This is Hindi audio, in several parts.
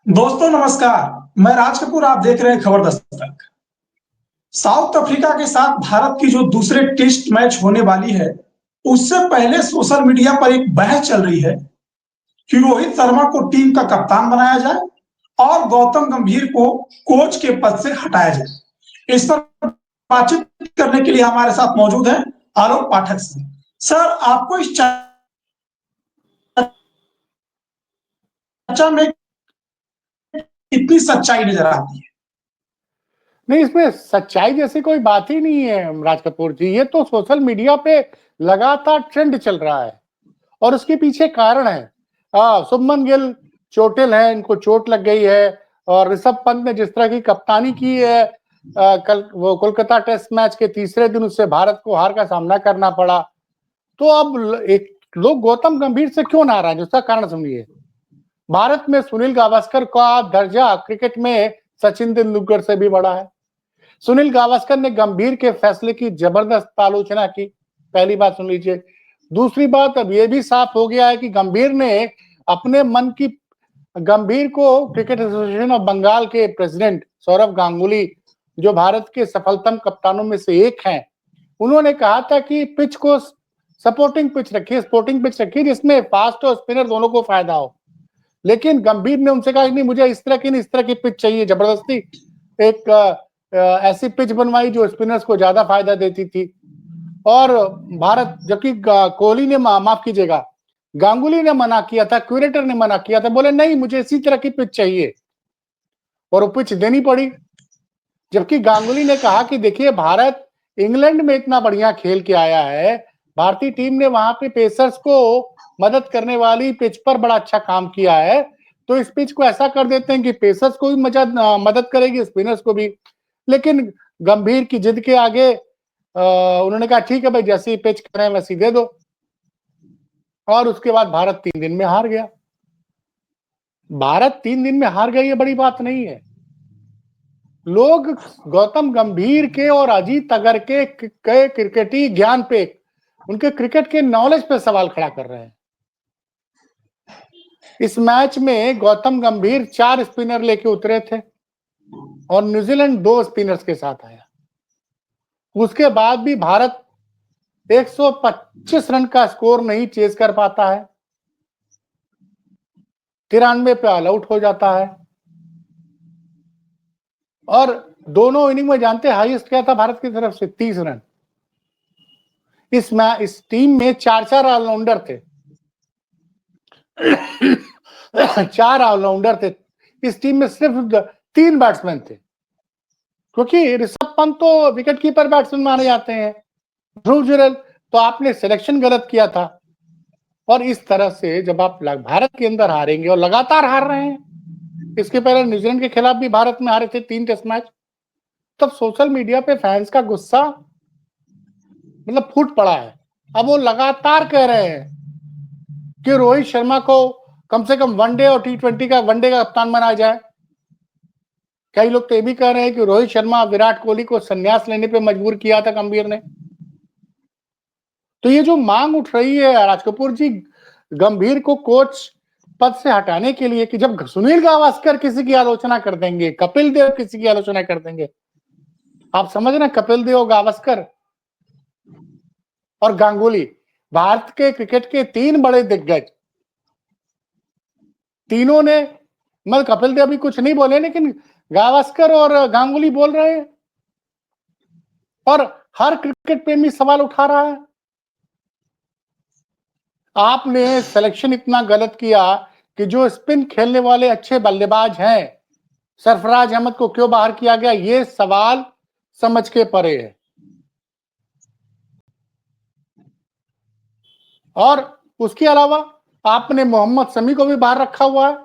दोस्तों नमस्कार। मैं राज कपूर, आप देख रहे हैं खबर दस्तक। साउथ अफ्रीका के साथ भारत की जो दूसरे टेस्ट मैच होने वाली है, उससे पहले सोशल मीडिया पर एक बहस चल रही है कि रोहित शर्मा को टीम का कप्तान बनाया जाए और गौतम गंभीर को कोच के पद से हटाया जाए। इस पर बातचीत करने के लिए हमारे साथ मौजूद है आलोक पाठक सिंह। सर, आपको इस चर्चा में कितनी सच्चाई नजर आती है? नहीं, इसमें सच्चाई जैसी कोई बात ही नहीं है राज कपूर जी। ये तो सोशल मीडिया पे लगातार ट्रेंड चल रहा है और उसके पीछे कारण है। शुभमन गिल चोटिल है, इनको चोट लग गई है और ऋषभ पंत ने जिस तरह की कप्तानी की है, कल वो कोलकाता टेस्ट मैच के तीसरे दिन उससे भारत को हार का सामना करना पड़ा। तो अब एक लोग गौतम गंभीर से क्यों नाराज है, उसका कारण समझिए। भारत में सुनील गावस्कर का दर्जा क्रिकेट में सचिन तेंदुलकर से भी बड़ा है। सुनील गावस्कर ने गंभीर के फैसले की जबरदस्त आलोचना की, पहली बात सुन लीजिए। दूसरी बात, अब यह भी साफ हो गया है कि गंभीर को क्रिकेट एसोसिएशन ऑफ बंगाल के प्रेसिडेंट सौरव गांगुली, जो भारत के सफलतम कप्तानों में से एक हैं, उन्होंने कहा था कि पिच को सपोर्टिंग पिच रखिए, स्पोर्टिंग पिच रखिए, जिसमें फास्ट और स्पिनर दोनों को फायदा हो। लेकिन गंभीर ने उनसे कहा नहीं, मुझे इस तरह की नहीं, इस तरह की पिच चाहिए। जबरदस्ती एक ऐसी पिच बनवाई जो स्पिनर्स को ज्यादा फायदा देती थी। और भारत, जबकि कोहली ने माफ कीजिएगा, गांगुली ने मना किया था, क्यूरेटर ने मना किया था, बोले नहीं मुझे इसी तरह की पिच चाहिए, और वो पिच देनी पड़ी। जबकि गांगुली ने कहा कि देखिए, भारत इंग्लैंड में इतना बढ़िया खेल के आया है, भारतीय टीम ने वहां पे पेसर्स को मदद करने वाली पिच पर बड़ा अच्छा काम किया है, तो इस पिच को ऐसा कर देते हैं कि पेसर्स को भी मदद करेगी, स्पिनर्स को भी। लेकिन गंभीर की जिद के आगे उन्होंने कहा ठीक है भाई, जैसी पिच करें वैसी दे दो, और उसके बाद भारत 3 दिन में हार गया। भारत 3 दिन में हार गया, ये बड़ी बात नहीं है। लोग गौतम गंभीर के और अजीत अगर के क्रिकेटी ज्ञान पे, उनके क्रिकेट के नॉलेज पे सवाल खड़ा कर रहे हैं। इस मैच में गौतम गंभीर 4 स्पिनर लेके उतरे थे और न्यूजीलैंड 2 स्पिनर्स के साथ आया। उसके बाद भी भारत 125 रन का स्कोर नहीं चेज कर पाता है, 93 पे ऑल आउट हो जाता है। और दोनों इनिंग में जानते हाईएस्ट क्या था भारत की तरफ से? 30 रन। इस टीम में 4 ऑलराउंडर थे। 4 ऑलराउंडर थे इस टीम में, सिर्फ 3 बैट्समैन थे, क्योंकि ऋषभ पंत तो विकेट कीपर बैट्समैन माने जाते हैं, ध्रुव जुरैल, तो आपने सिलेक्शन गलत किया था। और इस तरह से जब आप भारत के अंदर हारेंगे, और लगातार हार रहे हैं, इसके पहले न्यूजीलैंड के खिलाफ भी भारत में हारे थे 3 टेस्ट मैच, तब सोशल मीडिया पे फैंस का गुस्सा मतलब फूट पड़ा है। अब वो लगातार कह रहे हैं कि रोहित शर्मा को कम से कम वनडे और T20 का वनडे का कप्तान बनाया जाए। कई लोग तो ये भी कह रहे हैं कि रोहित शर्मा विराट कोहली को संन्यास लेने पे मजबूर किया था गंभीर ने। तो ये जो मांग उठ रही है राज कपूर जी, गंभीर को कोच पद से हटाने के लिए, कि जब सुनील गावस्कर किसी की आलोचना कर देंगे, कपिल देव किसी की आलोचना कर देंगे, आप समझ रहे हैं, कपिल देव, गावस्कर और गांगुली, भारत के क्रिकेट के 3 बड़े दिग्गज, तीनों ने, मतलब कपिल देव भी कुछ नहीं बोले, लेकिन गावस्कर और गांगुली बोल रहे हैं, और हर क्रिकेट प्रेमी सवाल उठा रहा है। आपने सिलेक्शन इतना गलत किया कि जो स्पिन खेलने वाले अच्छे बल्लेबाज हैं, सरफराज अहमद को क्यों बाहर किया गया, ये सवाल समझ के परे है। और उसके अलावा आपने मोहम्मद शमी को भी बाहर रखा हुआ है।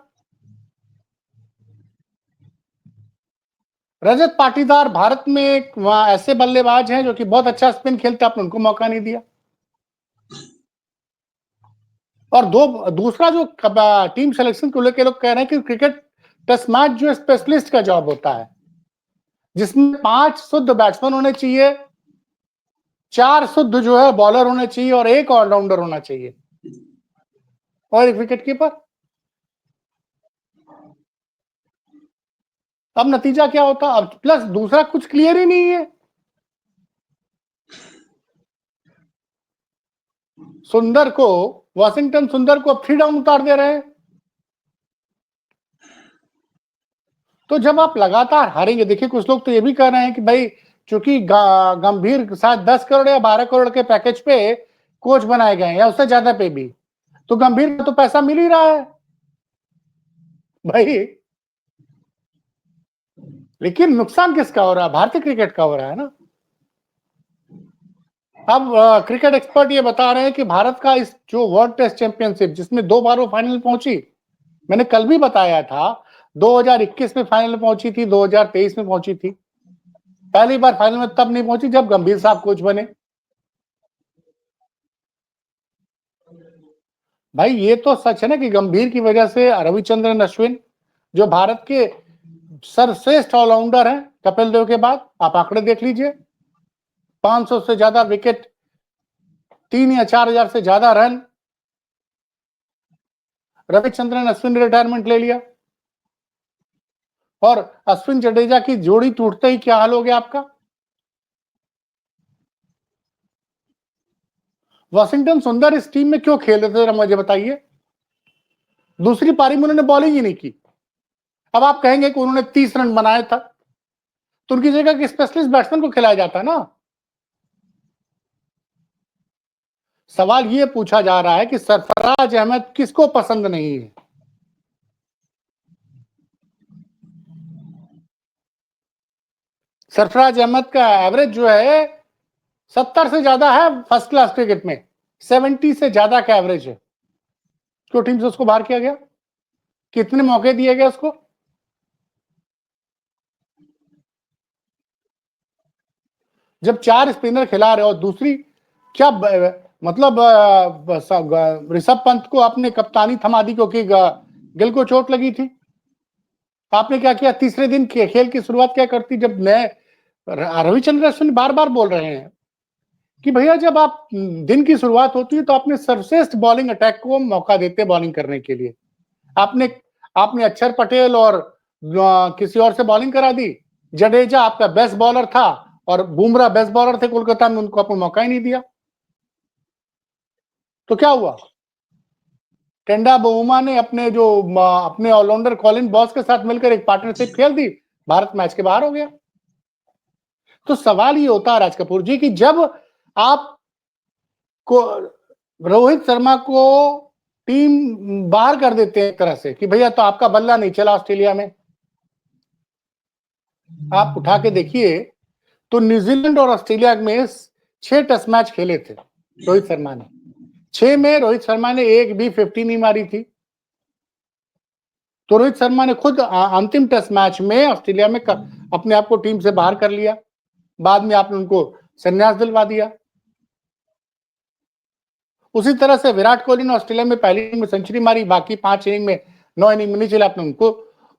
रजत पाटीदार भारत में ऐसे बल्लेबाज हैं जो कि बहुत अच्छा स्पिन खेलते, आपने उनको मौका नहीं दिया। और दूसरा जो टीम सिलेक्शन को लेकर लोग कह रहे हैं कि क्रिकेट टेस्ट मैच जो स्पेशलिस्ट का जॉब होता है, जिसमें 5 शुद्ध बैट्समैन होने चाहिए, 4 शुद्ध जो है बॉलर होने चाहिए, और 1 ऑलराउंडर होना चाहिए, और 1 विकेट कीपर। अब नतीजा क्या होता, अब प्लस दूसरा कुछ क्लियर ही नहीं है। सुंदर को, वॉशिंगटन सुंदर को अब 3 डाउन उतार दे रहे हैं। तो जब आप लगातार हारेंगे, देखिए कुछ लोग तो ये भी कह रहे हैं कि भाई चूंकि गंभीर शायद 10 करोड़ या 12 करोड़ के पैकेज पे कोच बनाए गए हैं या उससे ज्यादा पे भी, तो गंभीर को तो पैसा मिल ही रहा है भाई। लेकिन नुकसान किसका हो रहा है? भारतीय क्रिकेट का हो रहा है ना। अब क्रिकेट एक्सपर्ट ये बता रहे हैं कि भारत का इस जो वर्ल्ड टेस्ट चैंपियनशिप जिसमें 2 बार वो फाइनल पहुंची, मैंने कल भी बताया था, 2021 में फाइनल पहुंची थी, 2023 में पहुंची थी। पहली बार फाइनल में तब नहीं पहुंची जब गंभीर साहब कोच बने। भाई ये तो सच है ना कि गंभीर की वजह से रविचंद्रन अश्विन जो भारत के सर्वश्रेष्ठ ऑलराउंडर हैं कपिल देव के बाद, आप आंकड़े देख लीजिए, 500 से ज्यादा विकेट, 3 या 4 हजार से ज्यादा रन, रविचंद्रन अश्विन ने रिटायरमेंट ले लिया। और अश्विन जडेजा की जोड़ी टूटते ही क्या हाल हो गया आपका। वॉशिंगटन सुंदर इस टीम में क्यों खेल रहे थे जरा मुझे बताइए। दूसरी पारी में उन्होंने बॉलिंग ही नहीं की। अब आप कहेंगे कि उन्होंने 30 रन बनाया था, तो उनकी जगह कि स्पेशलिस्ट बैट्समैन को खिलाया जाता ना। सवाल यह पूछा जा रहा है कि सरफराज अहमद किसको पसंद नहीं है। सरफराज अहमद का एवरेज जो है 70 से ज्यादा है फर्स्ट क्लास क्रिकेट में, 70 से ज्यादा का एवरेज है। क्यों टीम से उसको बाहर किया गया? कितने मौके दिए गए उसको? जब 4 स्पिनर खिला रहे और दूसरी क्या मतलब ऋषभ पंत को अपने कप्तानी थमा दी क्योंकि गिल को चोट लगी थी। आपने क्या किया? तीसरे दिन खेल की शुरुआत क्या करती, जब नए रविचंद्रन अश्विन बार बार बोल रहे हैं कि भैया जब आप दिन की शुरुआत होती है तो अपने सर्वश्रेष्ठ बॉलिंग अटैक को मौका देते बॉलिंग करने के लिए। आपने अक्षर पटेल और किसी और से बॉलिंग करा दी। जडेजा आपका बेस्ट बॉलर था और बुमराह बेस्ट बॉलर थे कोलकाता में, उनको आपने मौका ही नहीं दिया। तो क्या हुआ? टेंडा बोमा ने अपने ऑलराउंडर कॉलिन बॉस के साथ मिलकर एक पार्टनरशिप खेल दी, भारत मैच के बाहर हो गया। तो सवाल ये होता है राज कपूर जी कि जब आप को रोहित शर्मा को टीम बाहर कर देते हैं एक तरह से कि भैया तो आपका बल्ला नहीं चला ऑस्ट्रेलिया में, आप उठा के देखिए तो न्यूजीलैंड और ऑस्ट्रेलिया में 6 टेस्ट मैच खेले थे रोहित शर्मा ने। 6 में रोहित शर्मा ने एक भी 50 नहीं मारी थी। तो रोहित शर्मा ने खुद अंतिम टेस्ट मैच में ऑस्ट्रेलिया में अपने आप को टीम से बाहर कर लिया। बाद में आपने उनको संन्यास दिलवा दिया। उसी तरह से विराट कोहली ने ऑस्ट्रेलिया में पहली इनिंग में सेंचुरी मारी, बाकी 5 इनिंग में 9 इनिंग में नहीं चले, आपने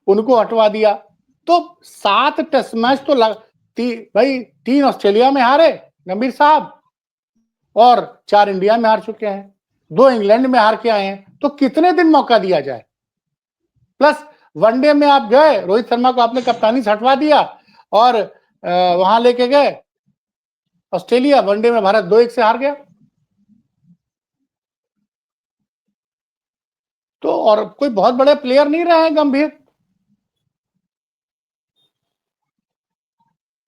उनको हटवा दिया। तो 7 टेस्ट मैच तो भाई 3 ऑस्ट्रेलिया में हारे गंभीर साहब और 4 इंडिया में हार चुके हैं, 2 इंग्लैंड में हार के आए हैं। तो कितने दिन मौका दिया जाए? प्लस वनडे में आप गए, रोहित शर्मा को आपने कप्तानी से हटवा दिया और वहां लेके गए ऑस्ट्रेलिया, वनडे में भारत 2-1 से हार गया। तो और कोई बहुत बड़े प्लेयर नहीं रहे हैं गंभीर।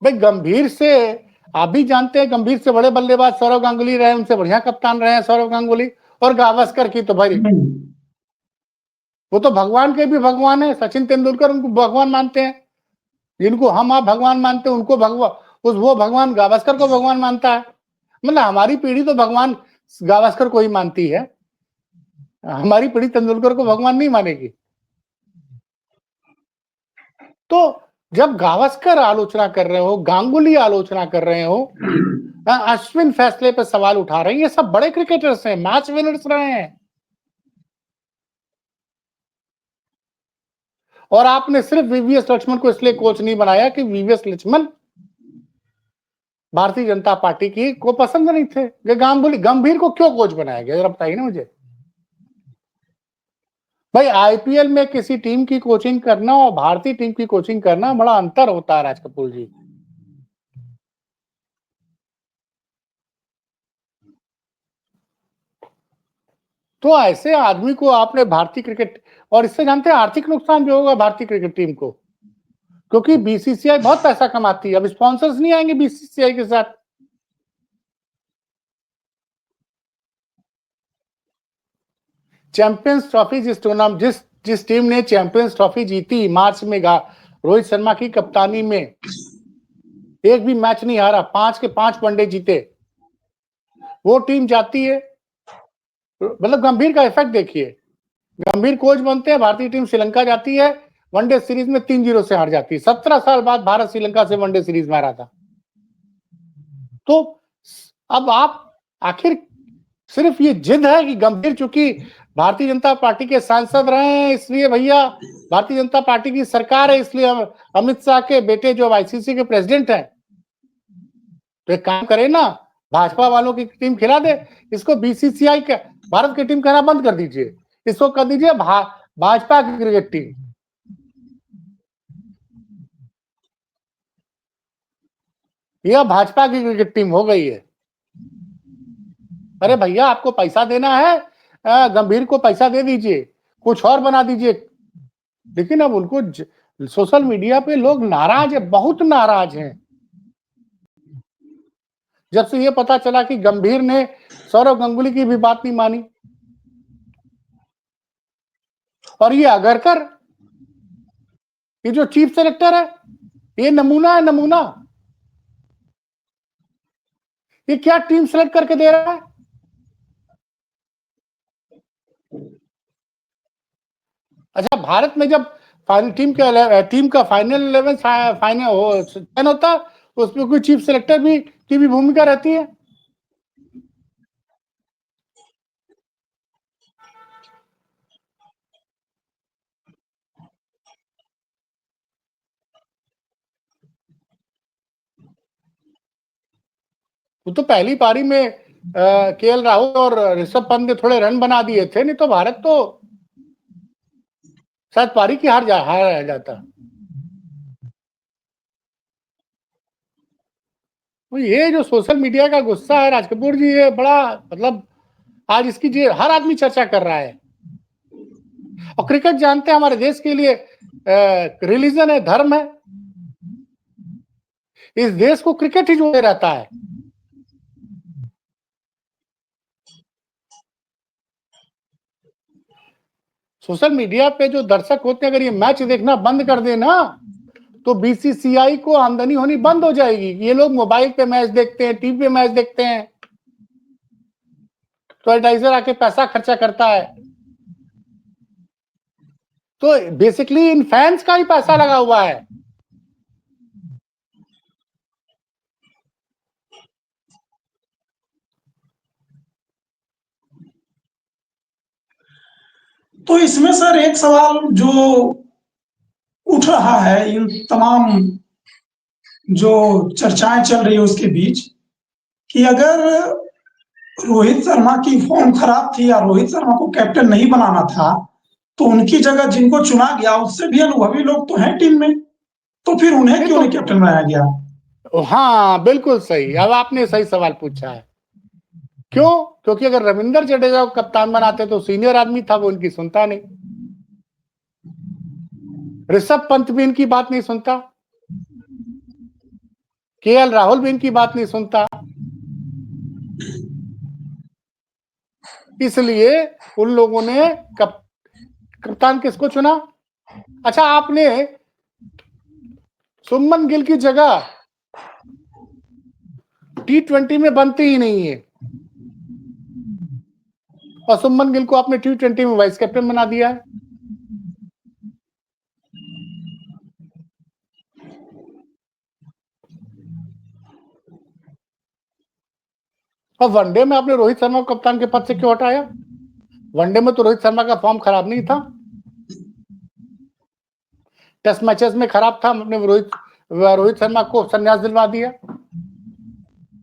भाई गंभीर से आप भी जानते हैं, गंभीर से बड़े बल्लेबाज सौरव गांगुली रहे, उनसे बढ़िया कप्तान रहे हैं सौरव गांगुली। और गावस्कर की तो भाई वो तो भगवान के भी भगवान है, सचिन तेंदुलकर उनको भगवान मानते हैं। जिनको हम आप भगवान मानते हैं उनको भगवान, वो भगवान गावस्कर को भगवान मानता है। मतलब हमारी पीढ़ी तो भगवान गावस्कर को ही मानती है, हमारी पीढ़ी तेंदुलकर को भगवान नहीं मानेगी। तो जब गावस्कर आलोचना कर रहे हो, गांगुली आलोचना कर रहे हो, अश्विन फैसले पर सवाल उठा रहे हैं, ये सब बड़े क्रिकेटर्स हैं, मैच विनर्स रहे हैं। और आपने सिर्फ वीवीएस लक्ष्मण को इसलिए कोच नहीं बनाया कि वीवीएस लक्ष्मण भारतीय जनता पार्टी की को पसंद नहीं थे। गंभीर को क्यों कोच बनाया गया जरा बताइए ना मुझे। भाई आईपीएल में किसी टीम की कोचिंग करना और भारतीय टीम की कोचिंग करना बड़ा अंतर होता है राज कपूर जी। तो ऐसे आदमी को आपने भारतीय क्रिकेट, और इससे जानते हैं आर्थिक नुकसान भी होगा भारतीय क्रिकेट टीम को, क्योंकि बीसीसीआई बहुत पैसा कमाती है। अब स्पॉन्सर्स नहीं आएंगे बीसीसीआई के साथ। चैंपियंस ट्रॉफी जिस टीम ने चैंपियंस ट्रॉफी जीती मार्च में रोहित शर्मा की कप्तानी में, एक भी मैच नहीं हारा, 5 के 5 वनडे जीते, वो टीम जाती है। मतलब गंभीर का इफेक्ट देखिए, गंभीर कोच बनते हैं, भारतीय टीम श्रीलंका जाती है, वनडे सीरीज में 3-0 से हार जाती है। 17 साल बाद भारत श्रीलंका से वनडे सीरीज में हारा था। तो अब आप आखिर सिर्फ ये जिद है कि गंभीर चूंकि भारतीय जनता पार्टी के सांसद रहे हैं, इसलिए भैया भारतीय जनता पार्टी की सरकार है, इसलिए अमित शाह के बेटे जो आईसीसी के प्रेसिडेंट हैं, तो एक काम करे ना, भाजपा वालों की टीम खिला दे, इसको बीसीसीआई का भारत की टीम कहना बंद कर दीजिए, इसको कर दीजिए भाजपा की क्रिकेट टीम। यह भाजपा की क्रिकेट टीम हो गई है। अरे भैया आपको पैसा देना है, गंभीर को पैसा दे दीजिए, कुछ और बना दीजिए। लेकिन अब उनको सोशल मीडिया पे लोग नाराज है, बहुत नाराज हैं। जब से ये पता चला कि गंभीर ने सौरव गांगुली की भी बात नहीं मानी, और ये अगरकर, ये जो चीफ सेलेक्टर है, ये नमूना है, नमूना। ये क्या टीम सेलेक्ट करके दे रहा है? अच्छा, भारत में जब टीम का फाइनल 11 फाइनल चयन होता, उसमें कोई चीफ सेलेक्टर भी की भी भूमिका रहती है। वो तो पहली पारी में केएल राहुल और ऋषभ पंत ने थोड़े रन बना दिए थे, नहीं तो भारत तो शायद पारी की हार जाता। तो ये जो सोशल मीडिया का गुस्सा है राज कपूर जी, ये बड़ा मतलब आज इसकी हर आदमी चर्चा कर रहा है। और क्रिकेट जानते हैं हमारे देश के लिए रिलीजन है, धर्म है। इस देश को क्रिकेट ही जोड़े रहता है। सोशल मीडिया पे जो दर्शक होते हैं, अगर ये मैच देखना बंद कर देना, तो बीसीसीआई को आमदनी होनी बंद हो जाएगी। ये लोग मोबाइल पे मैच देखते हैं, टीवी पे मैच देखते हैं, तो एडवर्टाइजर आके पैसा खर्चा करता है। तो बेसिकली इन फैंस का ही पैसा लगा हुआ है। तो इसमें सर एक सवाल जो उठ रहा है इन तमाम जो चर्चाएं चल रही है उसके बीच, कि अगर रोहित शर्मा की फॉर्म खराब थी या रोहित शर्मा को कैप्टन नहीं बनाना था, तो उनकी जगह जिनको चुना गया उससे भी अनुभवी लोग तो हैं टीम में, तो फिर उन्हें क्यों नहीं कैप्टन बनाया गया? हाँ बिल्कुल सही, अब आपने सही सवाल पूछा है। क्यों? क्योंकि अगर रविंद्र जडेजा को कप्तान बनाते तो सीनियर आदमी था, वो उनकी सुनता नहीं। ऋषभ पंत भी इनकी बात नहीं सुनता, केएल राहुल भी इनकी बात नहीं सुनता, इसलिए उन लोगों ने कप्तान किसको चुना? अच्छा, आपने सुमन गिल की जगह T20 में बनती ही नहीं है, और सुमन गिल को आपने T20 में वाइस कैप्टन बना दिया है। और वनडे में आपने रोहित शर्मा को कप्तान के पद से क्यों हटाया? वनडे में तो रोहित शर्मा का फॉर्म खराब नहीं था, टेस्ट मैचेस में खराब था, आपने रोहित शर्मा को संन्यास दिलवा दिया।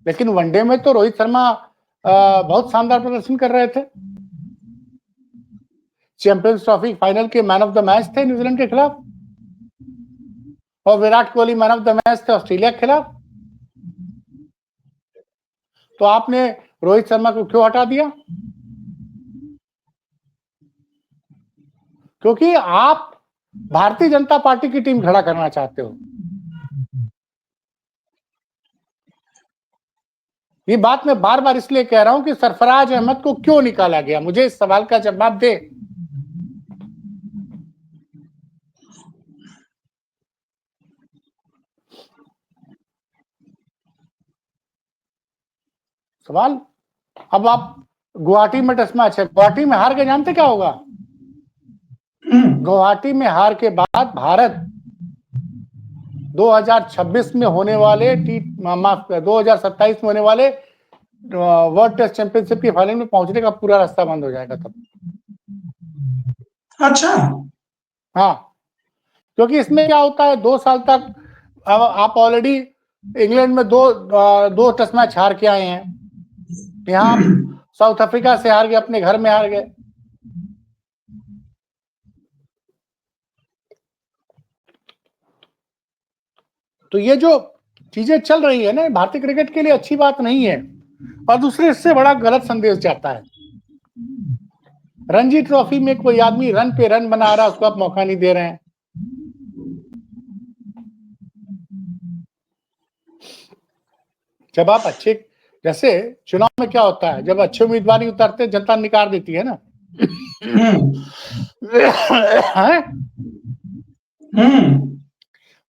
लेकिन वनडे में तो रोहित शर्मा बहुत शानदार प्रदर्शन कर रहे थे। चैंपियंस ट्रॉफी फाइनल के मैन ऑफ द मैच थे न्यूजीलैंड के खिलाफ, और Virat Kohli man of the match थे ऑस्ट्रेलिया के खिलाफ। तो आपने रोहित शर्मा को क्यों हटा दिया? क्योंकि आप भारतीय जनता पार्टी की टीम खड़ा करना चाहते हो। ये बात मैं बार बार इसलिए कह रहा हूं कि सरफराज अहमद को क्यों निकाला गया, मुझे इस सवाल का जवाब दे। सवाल, अब आप गुवाहाटी में टेस्ट मैच है, गुवाहाटी में हार के जानते क्या होगा? गुवाहाटी में हार के बाद भारत 2026 में होने वाले 2027 में होने वाले वर्ल्ड टेस्ट चैंपियनशिप की फाइनल में पहुंचने का पूरा रास्ता बंद हो जाएगा तब। अच्छा, हाँ, क्योंकि इसमें क्या होता है, 2 साल तक आप ऑलरेडी इंग्लैंड में दो टेस्ट मैच हार के आए हैं, यहाँ साउथ अफ्रीका से हार गए, अपने घर में हार गए। तो ये जो चीजें चल रही है ना, भारतीय क्रिकेट के लिए अच्छी बात नहीं है, और दूसरे इससे बड़ा गलत संदेश जाता है। रणजी ट्रॉफी में कोई आदमी रन पे रन बना रहा है, उसको आप मौका नहीं दे रहे हैं। जब आप अच्छे, जैसे चुनाव में क्या होता है, जब अच्छे उम्मीदवार नहीं उतरते जनता निकाल देती है ना।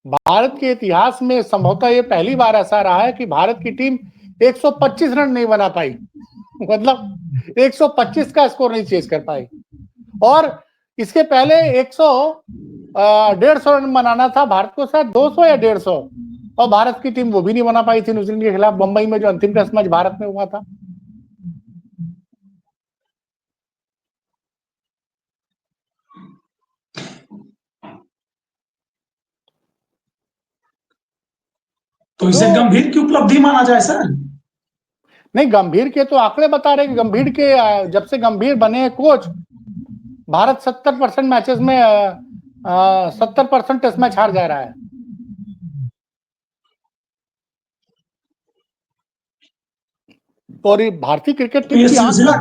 भारत के इतिहास में संभवतः ये पहली बार ऐसा रहा है कि भारत की टीम 125 रन नहीं बना पाई, मतलब 125 का स्कोर नहीं चेज कर पाई, और इसके पहले 150 रन बनाना था भारत को, शायद 200 या 150, और भारत की टीम वो भी नहीं बना पाई थी न्यूजीलैंड के खिलाफ मुंबई में, जो अंतिम टेस्ट मैच भारत में हुआ था। तो इसे गंभीर की उपलब्धि माना जाए सर? नहीं, गंभीर के तो आंकड़े बता रहे कि गंभीर के जब से गंभीर बने कोच, भारत 70% मैचेस में 70% टेस्ट मैच हार जा रहा है। और ये भारतीय क्रिकेट टीम की सिलसिला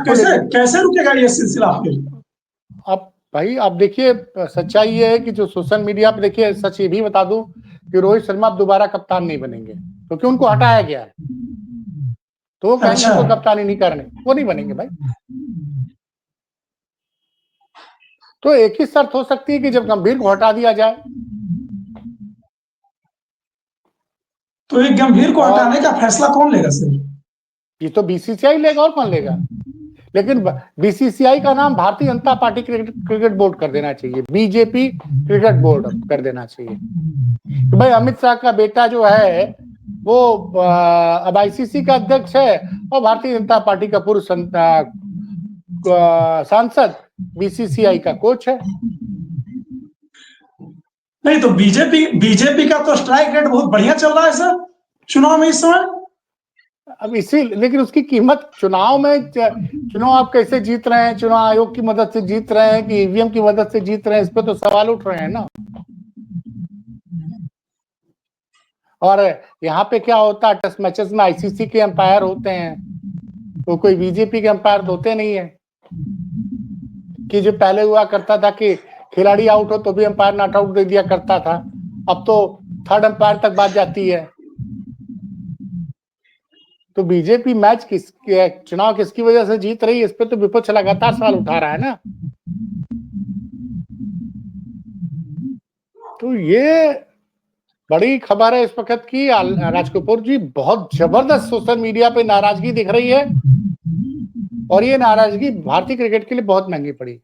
कैसे रुकेगा ये सिलसिला फिर? अब भाई आप देखिए, सच्चाई ये है कि जो सोशल मीडिया पे, देखिए सच ये भी बता दूं कि रोहित शर्मा अब दोबारा कप्तान नहीं बनेंगे, क्योंकि उनको हटाया गया है। तो वो कहेंगे हमको कप्तानी नहीं करने, वो नहीं बनेंगे भाई। तो एक ही शर्त हो सकती है कि जब गंभीर को हटा दिया जाए। तो एक गंभीर को हटाने का फैसला कौन लेगा सर? ये तो बीसीसीआई लेगा, और कौन लेगा? लेकिन बीसीसीआई का नाम Bharatiya Janata party cricket board कर देना चाहिए, बीजेपी क्रिकेट बोर्ड कर देना चाहिए। तो भाई अमित शाह का बेटा जो है वो अब आईसीसी का अध्यक्ष है, और भारतीय जनता पार्टी का पूर्व सांसद बीसीसीआई का कोच है। नहीं तो बीजेपी का तो स्ट्राइक रेट बहुत बढ़िया चल रहा है सर चुनाव में इस समय। अब इसी, लेकिन उसकी कीमत चुनाव आप कैसे जीत रहे हैं, चुनाव आयोग की मदद से जीत रहे हैं कि ईवीएम की मदद से जीत रहे हैं, इस पे तो सवाल उठ रहे हैं ना। और यहाँ पे क्या होता है, टेस्ट मैचेस में आईसीसी के अंपायर होते हैं, तो कोई बीजेपी के अंपायर तो होते नहीं है। कि जो पहले हुआ करता था कि खिलाड़ी आउट हो तो भी अंपायर नॉट आउट दे दिया करता था, अब तो थर्ड अंपायर तक बात जाती है। तो बीजेपी मैच चुनाव किसकी वजह से जीत रही है, इस पे तो विपक्ष लगातार सवाल उठा रहा है ना। तो ये बड़ी खबर है इस वक्त की। राज कपूर जी, बहुत जबरदस्त सोशल मीडिया पे नाराजगी दिख रही है, और ये नाराजगी भारतीय क्रिकेट के लिए बहुत महंगी पड़ी।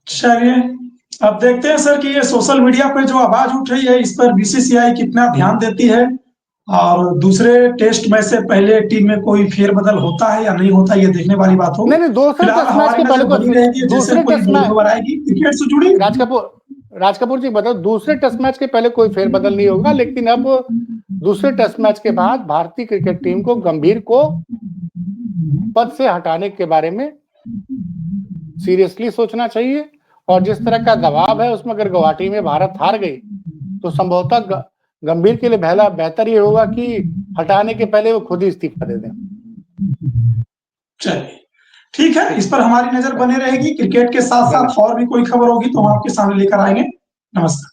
चलिए अब देखते हैं सर कि ये सोशल मीडिया पे जो आवाज उठ रही है, इस पर बीसीसीआई कितना ध्यान देती है, और दूसरे टेस्ट मैच से पहले टीम में कोई फेरबदल होता है या नहीं होता, ये देखने वाली बात हो। नहीं, दूसरे टेस्ट मैच के पहले बनी रहेगी, जैसे कोई खबर आएगी क्रिकेट से जुड़ी। राज कपूर जी बताओ, दूसरे टेस्ट मैच के पहले कोई फेरबदल नहीं होगा, लेकिन अब दूसरे टेस्ट मैच के बाद भारतीय क्रिकेट टीम को गंभीर को पद से हटाने के बारे में सीरियसली सोचना चाहिए। और जिस तरह का दबाव है उसमें अगर गुवाहाटी में भारत हार गई तो संभवतः गंभीर के लिए बेहतर ये होगा कि हटाने के पहले वो खुद ही इस्तीफा दे दें। चलिए ठीक है, इस पर हमारी नजर बने रहेगी। क्रिकेट के साथ साथ और भी कोई खबर होगी तो हम आपके सामने लेकर आएंगे। नमस्कार।